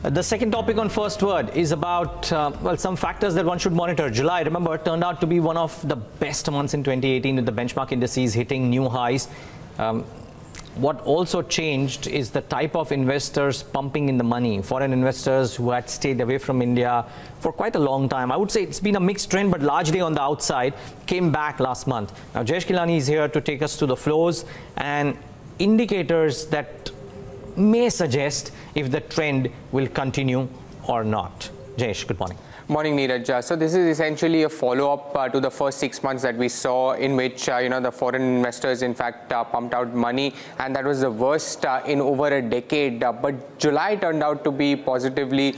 The second topic on First Word is about, some factors that one should monitor. July, remember, turned out to be one of the best months in 2018 with the benchmark indices hitting new highs. What also changed is the type of investors pumping in the money. Foreign investors who had stayed away from India for quite a long time. I would say it's been a mixed trend, but largely on the outside, came back last month. Now, Jayesh Gilani is here to take us to the flows and indicators that may suggest if the trend will continue or not. Jayesh, good morning. Morning, Neeraj. So this is essentially a follow-up to the first 6 months that we saw, in which the foreign investors in fact pumped out money, and that was the worst in over a decade. But July turned out to be positively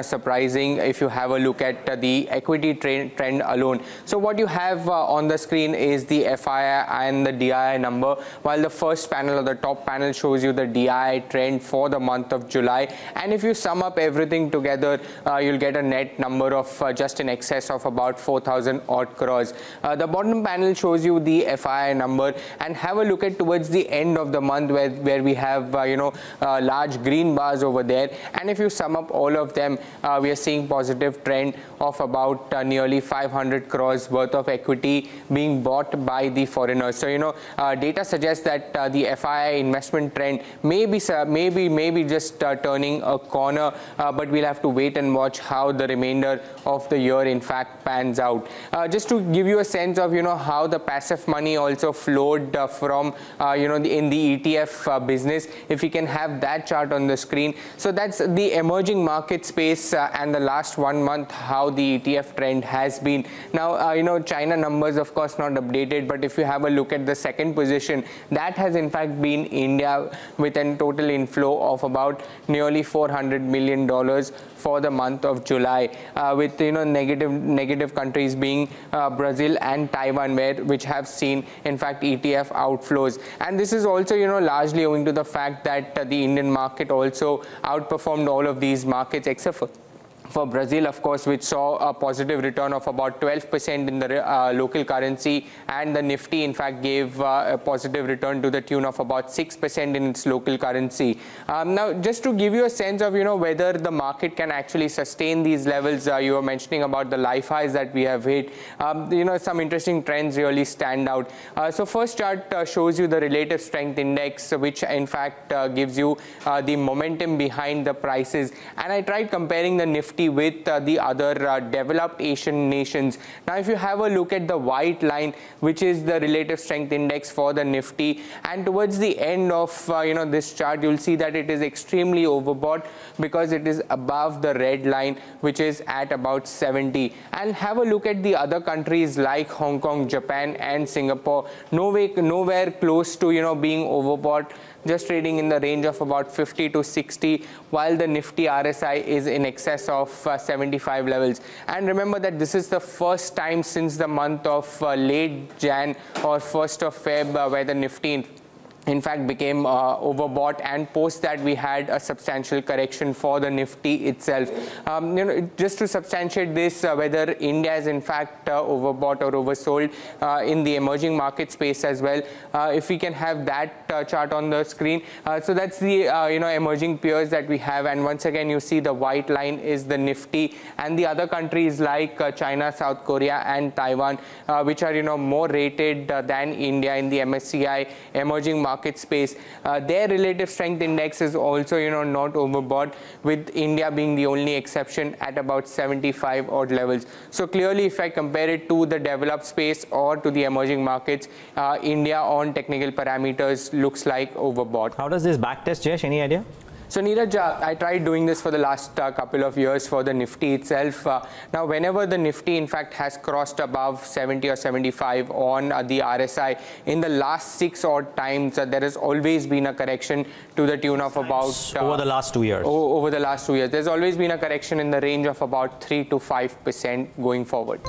surprising if you have a look at the equity trend alone. So what you have on the screen is the FII and the DII number, while the first panel or the top panel shows you the DII trend for the month of July. And if you sum up everything together, you'll get a net number of just in excess of about 4,000 odd crores. The bottom panel shows you the FII number, and have a look at towards the end of the month where we have large green bars over there, and if you sum up all of them, we are seeing positive trend of about nearly 500 crores worth of equity being bought by the foreigners. So data suggests that the FII investment trend may be just turning a corner, but we'll have to wait and watch how the remainder of the year in fact pans out. Just to give you a sense of how the passive money also flowed from in the ETF business, if we can have that chart on the screen. So that's the emerging market space and the last 1 month, how the ETF trend has been. Now China numbers of course not updated, but if you have a look at the second position, that has in fact been India, with a total inflow of about nearly $400 million for the month of July, with negative countries being Brazil and Taiwan, which have seen in fact ETF outflows. And this is also largely owing to the fact that the Indian market also outperformed all of these markets except for Brazil, of course, which saw a positive return of about 12% in the local currency, and the Nifty in fact gave a positive return to the tune of about 6% in its local currency. Now, just to give you a sense of whether the market can actually sustain these levels, you were mentioning about the life highs that we have hit. Some interesting trends really stand out. So first chart shows you the relative strength index, which in fact gives you the momentum behind the prices. And I tried comparing the Nifty with the other developed Asian nations. Now, if you have a look at the white line, which is the relative strength index for the Nifty, and towards the end of this chart, you'll see that it is extremely overbought because it is above the red line, which is at about 70. And have a look at the other countries like Hong Kong, Japan, and Singapore. Nowhere close to being overbought, just trading in the range of about 50 to 60, while the Nifty RSI is in excess of 75 levels. And remember that this is the first time since the month of late Jan or 1st of Feb where the Nifty in fact became overbought, and post that we had a substantial correction for the Nifty itself. Just to substantiate this, whether India is in fact overbought or oversold in the emerging market space as well, if we can have that chart on the screen. So that's the emerging peers that we have, and once again you see the white line is the Nifty, and the other countries like China, South Korea, and Taiwan, which are more rated than India in the MSCI emerging market space. Their relative strength index is also not overbought, with India being the only exception at about 75 odd levels. So clearly, if I compare it to the developed space or to the emerging markets, India on technical parameters looks like overbought. How does this backtest, Jayesh? Any idea? So Neeraj, I tried doing this for the last couple of years for the Nifty itself. Now, whenever the Nifty in fact has crossed above 70 or 75 on the RSI, in the last 6 odd times, there has always been a correction to the tune of about... over the last 2 years. Over the last 2 years. There's always been a correction in the range of about 3 to 5% going forward.